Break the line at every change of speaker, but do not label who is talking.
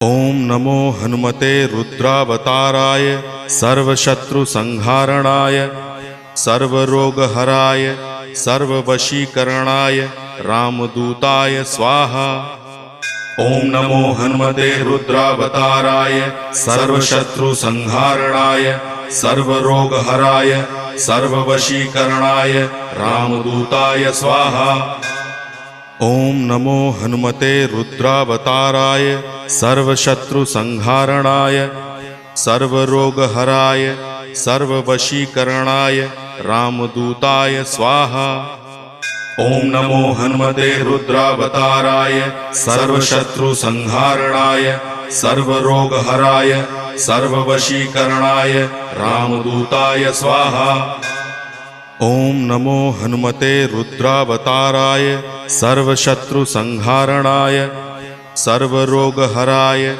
ओम नमो हनुमते रुद्रावताराय सर्वशत्रुसंहारणाय सर्वरोगहराय सर्ववशीकरणाय रामदूताय स्वाहा। ओम नमो हनुमते रुद्रावताराय सर्वशत्रुसंहारणाय सर्वरोगहराय सर्ववशीकरणाय रामदूताय स्वाहा। ओम नमो हनुमते रुद्रावताराय सर्वशत्रुसंहारणाय सर्वरोगहराय सर्ववशीकरणाय रामदूताय स्वाहा। ओम नमो हनुमते रुद्रावताराय सर्वशत्रुसंहारणाय सर्वरोगहराय सर्ववशीकरणाय रामदूताय स्वाहा। ओम नमो हनुमते रुद्रावताराय सर्वशत्रुसंहारणाय सर्वरोगहराय